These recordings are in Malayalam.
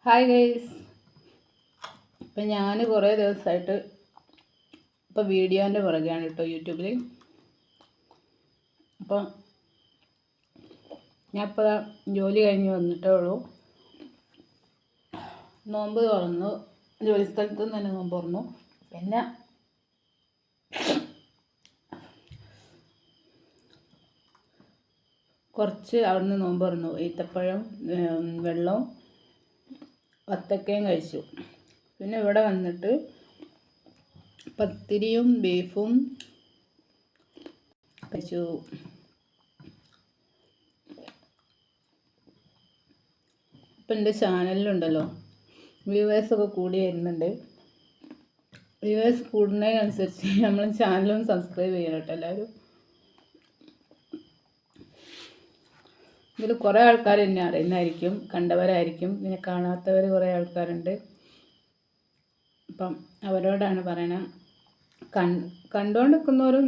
Hi guys. ഇപ്പം ഞാൻ കുറേ ദിവസമായിട്ട് ഇപ്പോൾ വീഡിയോൻ്റെ പുറകെയാണ് കേട്ടോ യൂട്യൂബിൽ. അപ്പം ഞാൻ ഇപ്പോൾ ജോലി കഴിഞ്ഞ് വന്നിട്ടേ ഉള്ളൂ. നോമ്പ് തുറന്നു, ജോലി സ്ഥലത്ത് നിന്ന് തന്നെ നോമ്പ് തുറന്നു. പിന്നെ കുറച്ച് അവിടുന്ന് നോമ്പ് തുറന്നു. ഈത്തപ്പഴം, വെള്ളവും വത്തക്കയും കഴിച്ചു. പിന്നെ ഇവിടെ വന്നിട്ട് പത്തിരിയും ബീഫും കഴിച്ചു. ഇപ്പം എൻ്റെ ചാനലിലുണ്ടല്ലോ വ്യൂവേഴ്സൊക്കെ കൂടി വരുന്നുണ്ട്. വ്യൂവേഴ്സ് കൂടുന്നതിനനുസരിച്ച് നമ്മൾ ചാനലും സബ്സ്ക്രൈബ് ചെയ്യണം കേട്ടോ എല്ലാവരും. ഇതിൽ കുറേ ആൾക്കാർ എന്നെ അറിയുന്നതായിരിക്കും, കണ്ടവരായിരിക്കും, പിന്നെ കാണാത്തവർ കുറേ ആൾക്കാരുണ്ട്. അപ്പം അവരോടാണ് പറയണത്, കണ്ടുകൊണ്ട് നിൽക്കുന്നവരും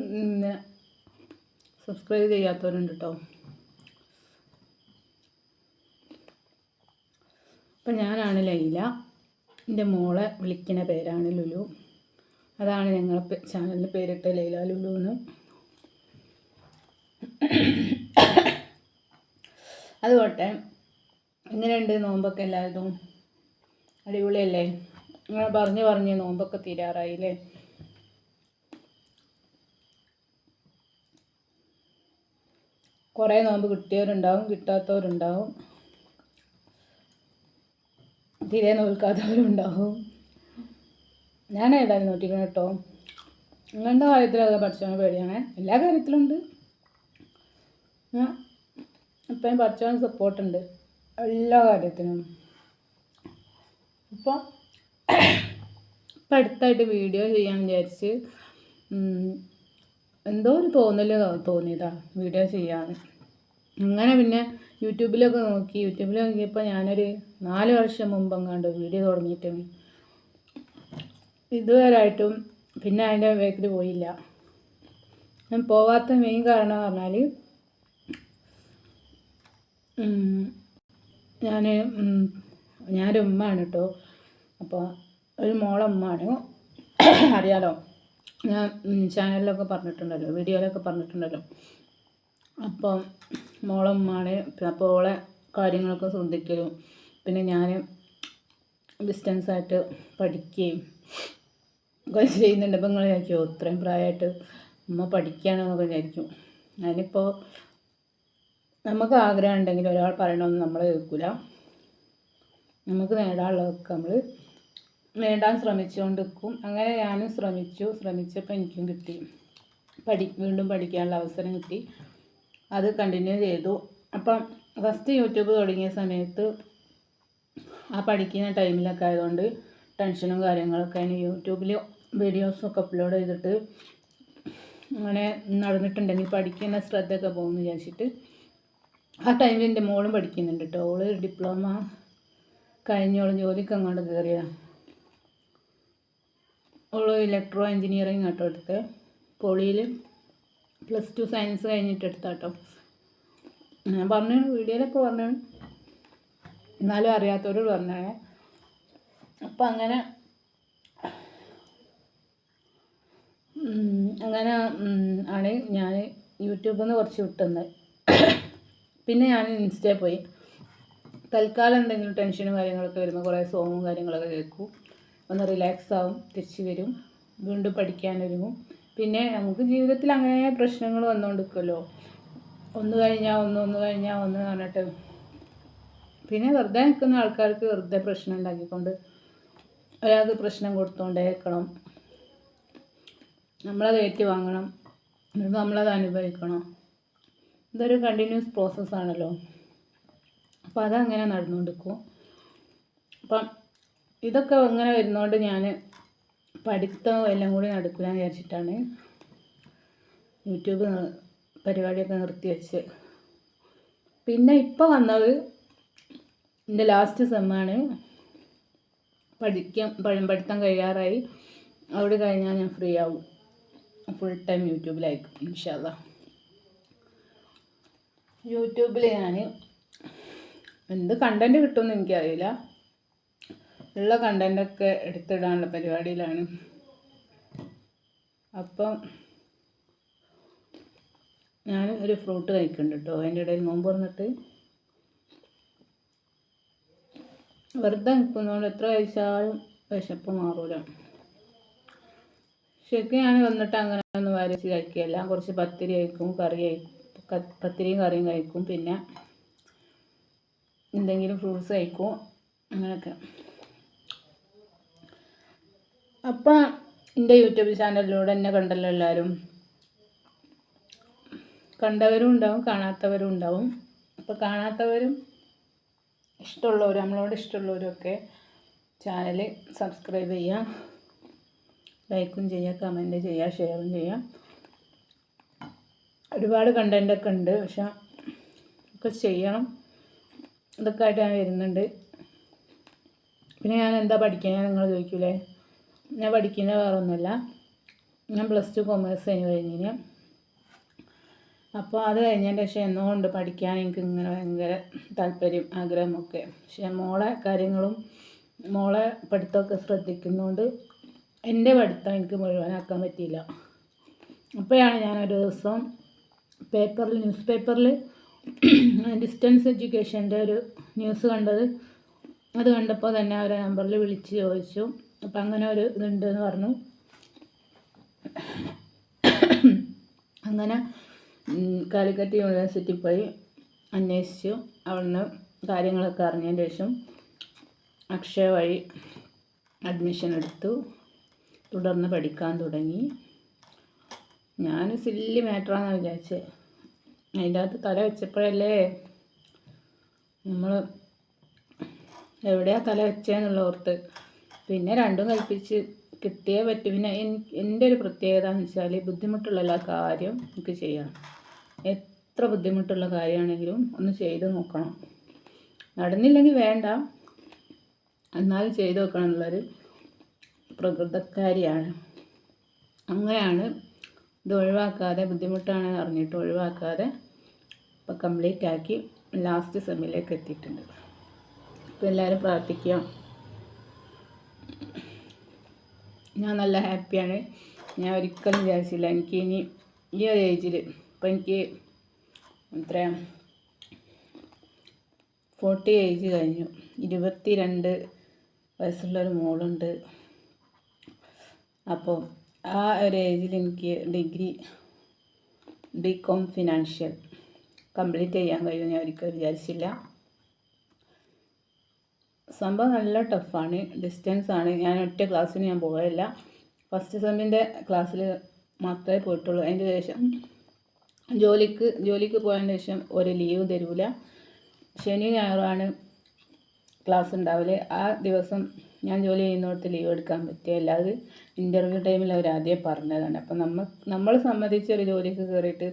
സബ്സ്ക്രൈബ് ചെയ്യാത്തവരുണ്ട് കേട്ടോ. അപ്പം ഞാനാണ് ലൈല, എൻ്റെ മോളെ വിളിക്കുന്ന പേരാണ് ലുലു. അതാണ് ഞങ്ങളെ ചാനലിന് പേരിട്ട ലൈല ലുലു എന്ന്. അതുകൊട്ടെ, എങ്ങനെയുണ്ട് നോമ്പൊക്കെ? എല്ലാവരും അടിപൊളിയല്ലേ? അങ്ങനെ പറഞ്ഞ് നോമ്പൊക്കെ തീരാറായില്ലേ? കുറേ നോമ്പ് കിട്ടിയവരുണ്ടാവും, കിട്ടാത്തവരുണ്ടാവും, തീരെ നോൽക്കാത്തവരുണ്ടാവും. ഞാൻ ഏതായാലും നോട്ടിക്കണം കേട്ടോ. ഇങ്ങനത്തെ കാര്യത്തിലൊക്കെ പഠിച്ചവന് പേടിയാണ്. എല്ലാ കാര്യത്തിലുണ്ട്. ഇപ്പം പഠിച്ചവന് സപ്പോർട്ടുണ്ട് എല്ലാ കാര്യത്തിനും. ഇപ്പം അടുത്തായിട്ട് വീഡിയോ ചെയ്യാൻ വിചാരിച്ച് എന്തോ ഒരു തോന്നിയതാ വീഡിയോ ചെയ്യാൻ. അങ്ങനെ പിന്നെ യൂട്യൂബിലൊക്കെ നോക്കിയപ്പോൾ ഞാനൊരു 4 വർഷം മുമ്പെങ്ങാണ്ട് വീഡിയോ തുടങ്ങിയിട്ടാണ്. ഇതുവരെയായിട്ടും പിന്നെ അതിൻ്റെ വേക്കിൽ പോയില്ല. ഞാൻ പോകാത്ത മെയിൻ കാരണം പറഞ്ഞാൽ ഞാനൊരു ഉമ്മയാണ് കേട്ടോ. അപ്പോൾ ഒരു മോളമ്മയാണ്, അറിയാലോ, ഞാൻ ചാനലിലൊക്കെ പറഞ്ഞിട്ടുണ്ടല്ലോ, വീഡിയോയിലൊക്കെ പറഞ്ഞിട്ടുണ്ടല്ലോ. അപ്പം മോളമ്മയാണ്. അപ്പോൾ ഓളെ കാര്യങ്ങളൊക്കെ ശ്രദ്ധിക്കലും, പിന്നെ ഞാൻ ഡിസ്റ്റൻസായിട്ട് പഠിക്കുകയും ഒക്കെ ചെയ്യുന്നുണ്ട്. അപ്പോൾ നിങ്ങൾ വിചാരിക്കുമോ ഇത്രയും പ്രായമായിട്ട് ഉമ്മ പഠിക്കുകയാണെന്നൊക്കെ വിചാരിക്കും. അതിനിപ്പോൾ നമുക്ക് ആഗ്രഹം ഉണ്ടെങ്കിൽ ഒരാൾ പറയണമെന്ന് നമ്മൾ കേൾക്കില്ല. നമുക്ക് നേടാനുള്ളതൊക്കെ നമ്മൾ നേടാൻ ശ്രമിച്ചുകൊണ്ട് നിൽക്കും. അങ്ങനെ ഞാനും ശ്രമിച്ചപ്പോൾ എനിക്കും കിട്ടി, വീണ്ടും പഠിക്കാനുള്ള അവസരം കിട്ടി. അത് കണ്ടിന്യൂ ചെയ്തു. അപ്പം ഫസ്റ്റ് യൂട്യൂബ് തുടങ്ങിയ സമയത്ത് ആ പഠിക്കുന്ന ടൈമിലൊക്കെ ആയതുകൊണ്ട് ടെൻഷനും കാര്യങ്ങളൊക്കെ ആണ്. യൂട്യൂബിൽ വീഡിയോസൊക്കെ അപ്ലോഡ് ചെയ്തിട്ട് അങ്ങനെ നടന്നിട്ടുണ്ടെങ്കിൽ പഠിക്കുന്ന ശ്രദ്ധയൊക്കെ പോകുമെന്ന് വിചാരിച്ചിട്ട് ആ ടൈമിൽ എൻ്റെ മോളും പഠിക്കുന്നുണ്ട് കേട്ടോ. ഓള് ഡിപ്ലോമ കഴിഞ്ഞോളും ജോലിക്ക് അങ്ങോട്ട് കയറിയതാണ്. ഓള് ഇലക്ട്രോ എൻജിനീയറിങ് കേട്ടോ എടുത്ത്, പോളിയിൽ +2 സയൻസ് കഴിഞ്ഞിട്ട് എടുത്താട്ടോ. ഞാൻ പറഞ്ഞു, വീഡിയോയിലൊക്കെ പറഞ്ഞു, എന്നാലും അറിയാത്തവരോട് പറഞ്ഞേ. അപ്പം അങ്ങനെ ആണ് ഞാൻ യൂട്യൂബിൽ നിന്ന് കുറച്ച് വിട്ടുന്നത്. പിന്നെ ഞാൻ ഇൻസ്റ്റയിൽ പോയി. തൽക്കാലം എന്തെങ്കിലും ടെൻഷനും കാര്യങ്ങളൊക്കെ വരുമ്പോൾ കുറേ സോങ്ങും കാര്യങ്ങളൊക്കെ കേൾക്കും, ഒന്ന് റിലാക്സ് ആവും, തിരിച്ച് വരും, വീണ്ടും പഠിക്കാനൊരുങ്ങും. പിന്നെ നമുക്ക് ജീവിതത്തിൽ അങ്ങനെ പ്രശ്നങ്ങൾ വന്നുകൊണ്ടിരിക്കുമല്ലോ, ഒന്ന് കഴിഞ്ഞാൽ ഒന്ന് പറഞ്ഞിട്ട്. പിന്നെ വെറുതെ നിൽക്കുന്ന ആൾക്കാർക്ക് വെറുതെ പ്രശ്നം ഉണ്ടാക്കിക്കൊണ്ട് ഒരാൾക്ക് പ്രശ്നം കൊടുത്തുകൊണ്ടേക്കണം. നമ്മളത് ഏറ്റുവാങ്ങണം, എന്നിട്ട് നമ്മളത് അനുഭവിക്കണം. ഇതൊരു കണ്ടിന്യൂസ് പ്രോസസ്സാണല്ലോ. അപ്പം അതങ്ങനെ നടന്നുകൊണ്ടിരിക്കും. അപ്പം ഇതൊക്കെ ഇങ്ങനെ വരുന്നതുകൊണ്ട് ഞാൻ പഠിത്തം എല്ലാം കൂടി നടക്കില്ല എന്ന് വിചാരിച്ചിട്ടാണ് യൂട്യൂബ് പരിപാടിയൊക്കെ നിർത്തിവെച്ച്. പിന്നെ ഇപ്പോൾ വന്നത് എൻ്റെ ലാസ്റ്റ് സെമ്മാണ്. പഠിത്തം കഴിയാറായി. അവിടെ കഴിഞ്ഞാൽ ഞാൻ ഫ്രീ ആവും, ഫുൾ ടൈം യൂട്യൂബിലായിരിക്കും ഇൻഷാ അല്ലാഹ്. യൂട്യൂബിൽ ഞാൻ എന്ത് കണ്ടൻറ്റ് കിട്ടുമെന്ന് എനിക്കറിയില്ല. ഉള്ള കണ്ടൻറ്റൊക്കെ എടുത്തിടാനുള്ള പരിപാടിയിലാണ്. അപ്പം ഞാൻ ഒരു ഫ്രൂട്ട് കഴിക്കുന്നുണ്ട് കേട്ടോ. അതിൻ്റെ ഇടയിൽ നോമ്പ് തുറന്നിട്ട് വെറുതെ നിൽക്കുന്നതുകൊണ്ട് എത്ര കഴിച്ചാലും വിശപ്പ് മാറൂല. ശരിക്കും ഞാൻ വന്നിട്ട് അങ്ങനെ ഒന്നും വരച്ച് കഴിക്കുകയല്ല. കുറച്ച് പത്തിരി കഴിക്കും, കറി കഴിക്കും, പത്തിരിയും കറിയും കഴിക്കും, പിന്നെ എന്തെങ്കിലും ഫ്രൂട്ട്സ് കഴിക്കും, അങ്ങനെയൊക്കെ. അപ്പം എൻ്റെ യൂട്യൂബ് ചാനലിലൂടെ എന്നെ കണ്ടല്ലോ എല്ലാവരും. കണ്ടവരും ഉണ്ടാവും, കാണാത്തവരും ഉണ്ടാവും. അപ്പോൾ കാണാത്തവരും ഇഷ്ടമുള്ളവരും നമ്മളോട് ഇഷ്ടമുള്ളവരൊക്കെ ചാനൽ സബ്സ്ക്രൈബ് ചെയ്യുക, ലൈക്കും ചെയ്യുക, കമൻറ്റ് ചെയ്യുക, ഷെയറും ചെയ്യുക. ഒരുപാട് കണ്ടൻറ്റൊക്കെ ഉണ്ട്, പക്ഷെ ഒക്കെ ചെയ്യണം. ഇതൊക്കെ ആയിട്ട് ഞാൻ വരുന്നുണ്ട്. പിന്നെ ഞാൻ എന്താ പഠിക്കുന്നത് നിങ്ങൾ ചോദിക്കൂലേ? ഞാൻ പഠിക്കുന്നത് വേറെ ഒന്നുമല്ല. ഞാൻ +2 കൊമേഴ്സ് കഴിഞ്ഞിന്. അപ്പോൾ അത് കഴിഞ്ഞതിൻ്റെ ശേഷം എന്നുകൊണ്ട് പഠിക്കാൻ എനിക്ക് ഇങ്ങനെ ഭയങ്കര താല്പര്യം, ആഗ്രഹമൊക്കെ. പക്ഷേ മോളെ പഠിത്തമൊക്കെ ശ്രദ്ധിക്കുന്നതുകൊണ്ട് എൻ്റെ പഠിത്തം എനിക്ക് മുഴുവനാക്കാൻ പറ്റിയില്ല. അപ്പോഴാണ് ഞാനൊരു ദിവസം ന്യൂസ് പേപ്പറിൽ ഡിസ്റ്റൻസ് എഡ്യൂക്കേഷൻ്റെ ഒരു ന്യൂസ് കണ്ടത്. അത് കണ്ടപ്പോൾ തന്നെ അവരെ നമ്പറിൽ വിളിച്ച് ചോദിച്ചു. അപ്പം അങ്ങനെ ഒരു ഇതുണ്ടെന്ന് പറഞ്ഞു. അങ്ങനെ കാലിക്കറ്റ് യൂണിവേഴ്സിറ്റി പോയി അന്വേഷിച്ചു. അവിടുന്ന് കാര്യങ്ങളൊക്കെ അറിഞ്ഞതിന് ശേഷം അക്ഷയ വഴി അഡ്മിഷൻ എടുത്തു. തുടർന്ന് പഠിക്കാൻ തുടങ്ങി. ഞാൻ സില്ലി മാറ്ററാണെന്ന് വിചാരിച്ചത്. അതിൻ്റെ അകത്ത് തല വെച്ചപ്പോഴല്ലേ നമ്മൾ എവിടെയാണ് തല വെച്ചതെന്നുള്ള ഓർത്ത് പിന്നെ രണ്ടും കൽപ്പിച്ച് കിട്ടിയേ പറ്റും. പിന്നെ എൻ്റെ ഒരു പ്രത്യേകത എന്ന് വെച്ചാൽ ബുദ്ധിമുട്ടുള്ള എല്ലാ കാര്യം എനിക്ക് ചെയ്യണം. എത്ര ബുദ്ധിമുട്ടുള്ള കാര്യമാണെങ്കിലും ഒന്ന് ചെയ്ത് നോക്കണം. നടന്നില്ലെങ്കിൽ വേണ്ട, എന്നാലും ചെയ്ത് നോക്കണം എന്നുള്ളൊരു പ്രകൃതക്കാരിയാണ്. അങ്ങനെയാണ് ഇത് ഒഴിവാക്കാതെ, ബുദ്ധിമുട്ടാണെന്ന് അറിഞ്ഞിട്ട് ഒഴിവാക്കാതെ ഇപ്പോൾ കംപ്ലീറ്റ് ആക്കി ലാസ്റ്റ് സെമ്മിലേക്ക് എത്തിയിട്ടുണ്ട്. അപ്പോൾ എല്ലാവരും പ്രാർത്ഥിക്കുക. ഞാൻ നല്ല ഹാപ്പിയാണ്. ഞാൻ ഒരിക്കലും വിചാരിച്ചില്ല എനിക്ക് ഇനി ഈ ഒരു ഏജിൽ, ഇപ്പോൾ എനിക്ക് എത്രയാണ് 40 ഏജ് കഴിഞ്ഞു. 22 വയസ്സുള്ളൊരു മോളുണ്ട്. അപ്പോൾ ആ ഒരു ഏജിൽ എനിക്ക് ബികോം ഫിനാൻഷ്യൽ കംപ്ലീറ്റ് ചെയ്യാൻ കഴിയും ഞാൻ ഒരിക്കലും വിചാരിച്ചില്ല. സംഭവം നല്ല ടഫാണ്, ഡിസ്റ്റൻസാണ്. ഞാൻ ഒറ്റ ക്ലാസ്സിന് ഞാൻ പോകില്ല. ഫസ്റ്റ് സെമ്മിൻ്റെ ക്ലാസ്സിൽ മാത്രമേ പോയിട്ടുള്ളൂ. അതിൻ്റെ ശേഷം ജോലിക്ക് പോയതിന് ശേഷം ഒരു ലീവ് തരൂല. ശനി ഞായറാണ് ക്ലാസ് ഉണ്ടാവില്ല. ആ ദിവസം ഞാൻ ജോലി ചെയ്യുന്നിടത്ത് ലീവ് എടുക്കാൻ പറ്റിയ. അല്ലാതെ ഇൻ്റർവ്യൂ ടൈമിൽ അവർ ആദ്യം പറഞ്ഞതാണ്. അപ്പം നമ്മൾ സമ്മതിച്ച ഒരു ജോലിക്ക് കയറിയിട്ട്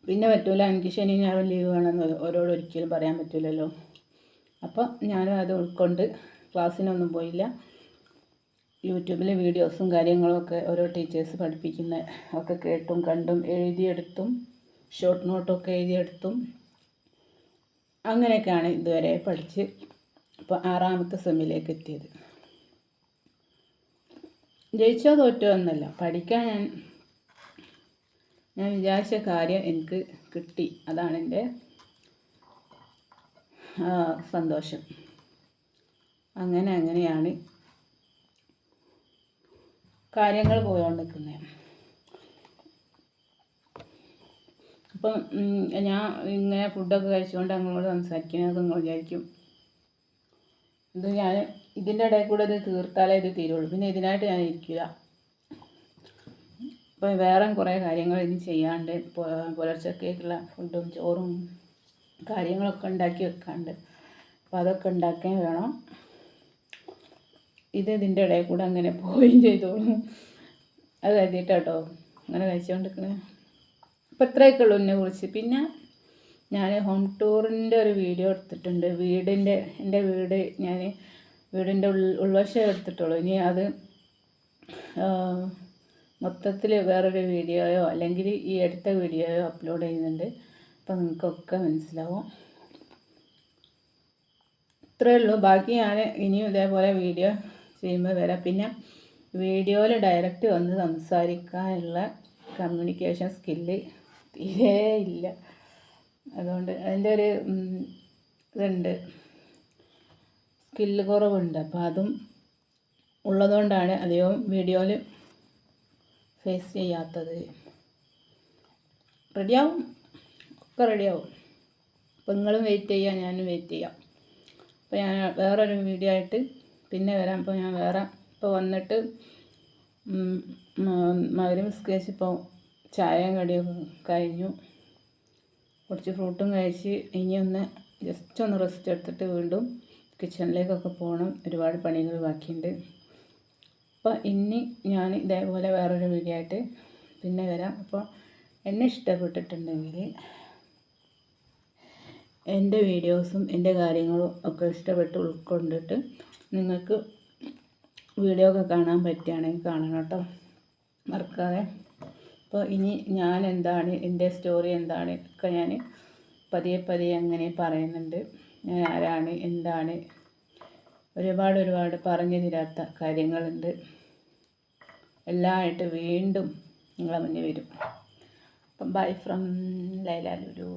പിന്നെ പറ്റൂല, എനിക്ക് ശനി ഞായറും ലീവ് വേണമെന്ന് അവരോട് ഒരിക്കലും പറയാൻ പറ്റില്ലല്ലോ. അപ്പോൾ ഞാനും അത് ഉൾക്കൊണ്ട് ക്ലാസ്സിനൊന്നും പോയില്ല. യൂട്യൂബിൽ വീഡിയോസും കാര്യങ്ങളൊക്കെ ഓരോ ടീച്ചേഴ്സ് പഠിപ്പിക്കുന്ന ഒക്കെ കേട്ടും കണ്ടും എഴുതിയെടുത്തും ഷോർട്ട് നോട്ടൊക്കെ എഴുതിയെടുത്തും അങ്ങനെയൊക്കെയാണ് ഇതുവരെ പഠിച്ച് ഇപ്പോൾ 6ാമത്തെ സെമ്മിലേക്ക് എത്തിയത്. ജയിച്ചോ തോറ്റോ എന്നല്ല, പഠിക്കാൻ ഞാൻ വിചാരിച്ച കാര്യം എനിക്ക് കിട്ടി. അതാണ് എൻ്റെ സന്തോഷം. അങ്ങനെയാണ് കാര്യങ്ങൾ പോയോണ്ടിരിക്കുന്നത്. അപ്പം ഞാൻ ഇങ്ങനെ ഫുഡൊക്കെ കഴിച്ചുകൊണ്ട് അങ്ങോട്ട് സംസാരിക്കുന്നത് നിങ്ങൾ വിചാരിക്കും ഇത് ഞാൻ ഇതിൻ്റെ ഇടയിൽ കൂടെ ഇത് തീർത്താലേ ഇത് തീരുള്ളൂ, പിന്നെ ഇതിനായിട്ട് ഞാൻ ഇരിക്കില്ല. അപ്പോൾ വേറെ കുറേ കാര്യങ്ങൾ ഇനി ചെയ്യാണ്ട്, പുലർച്ചക്കേക്കുള്ള ഫുഡും ചോറും കാര്യങ്ങളൊക്കെ ഉണ്ടാക്കി വെക്കാണ്ട്. അപ്പോൾ അതൊക്കെ ഉണ്ടാക്കാൻ വേണം. ഇതിൻ്റെ ഇടയിൽ കൂടെ അങ്ങനെ പോവുകയും ചെയ്തോളും. അത് കരുതിയിട്ടാട്ടോ അങ്ങനെ കഴിച്ചുകൊണ്ടിരിക്കണേ. അപ്പോൾ ഇത്രയൊക്കെ ഉള്ളൂ എന്നെ കുറിച്ച്. പിന്നെ ഞാൻ ഹോം ടൂറിൻ്റെ ഒരു വീഡിയോ എടുത്തിട്ടുണ്ട്. എൻ്റെ വീടിൻ്റെ ഉൾവശം എടുത്തിട്ടുള്ളൂ. ഇനി അത് മൊത്തത്തിൽ വേറൊരു വീഡിയോയോ അല്ലെങ്കിൽ ഈ അടുത്ത വീഡിയോയോ അപ്ലോഡ് ചെയ്യുന്നുണ്ട്. അപ്പോൾ നിങ്ങൾക്കൊക്കെ മനസ്സിലാവും. ഇത്രയേ ഉള്ളൂ. ബാക്കി ഞാൻ ഇനിയും ഇതേപോലെ വീഡിയോ ചെയ്യുമ്പോൾ വരാം. പിന്നെ വീഡിയോയിൽ ഡയറക്റ്റ് വന്ന് സംസാരിക്കാനുള്ള കമ്മ്യൂണിക്കേഷൻ സ്കില്ല് തീരെ ഇല്ല. അതുകൊണ്ട് അതിൻ്റെ ഒരു ഇതുണ്ട്, സ്കില്ല് കുറവുണ്ട്. അപ്പോൾ അതും ഉള്ളതുകൊണ്ടാണ് അധികവും വീഡിയോയിൽ ഫേസ് ചെയ്യാത്തത്. റെഡിയാവും, ഒക്കെ റെഡിയാവും. അപ്പോൾ നിങ്ങളും വെയിറ്റ് ചെയ്യുക, ഞാനും വെയിറ്റ് ചെയ്യാം. അപ്പോൾ ഞാൻ വേറൊരു വീഡിയോ ആയിട്ട് പിന്നെ വരാം. അപ്പോൾ ഞാൻ ഇപ്പോൾ വന്നിട്ട് മകരം നിസ്കരിച്ച് ഇപ്പോൾ ചായയും കടിയൊക്കെ കഴിഞ്ഞു. കുറച്ച് ഫ്രൂട്ടും കഴിച്ച് ഇനി ജസ്റ്റ് ഒന്ന് റെസ്റ്റ് എടുത്തിട്ട് വീണ്ടും കിച്ചണിലേക്കൊക്കെ പോകണം. ഒരുപാട് പണികൾ ബാക്കിയുണ്ട്. അപ്പോൾ ഇനി ഞാൻ ഇതേപോലെ വേറൊരു വീഡിയോ ആയിട്ട് പിന്നെ വരാം. അപ്പോൾ എന്നെ ഇഷ്ടപ്പെട്ടിട്ടുണ്ടെങ്കിൽ എൻ്റെ വീഡിയോസും എൻ്റെ കാര്യങ്ങളും ഒക്കെ ഇഷ്ടപ്പെട്ട് ഉൾക്കൊണ്ടിട്ട് നിങ്ങൾക്ക് വീഡിയോ ഒക്കെ കാണാൻ പറ്റുകയാണെങ്കിൽ കാണണം കേട്ടോ, മറക്കാതെ. അപ്പോൾ ഇനി ഞാൻ എന്താണ്, എൻ്റെ സ്റ്റോറി എന്താണ് ഒക്കെ ഞാൻ പതിയെ അങ്ങനെ പറയുന്നുണ്ട്. ഞാൻ ആരാണ്, എന്താണ്, ഒരുപാട് പറഞ്ഞു തരാത്ത കാര്യങ്ങളുണ്ട്. എല്ലാമായിട്ട് വീണ്ടും നിങ്ങളെ മുന്നിൽ വരും. അപ്പം ബൈ ഫ്രം ലൈല ലുലു.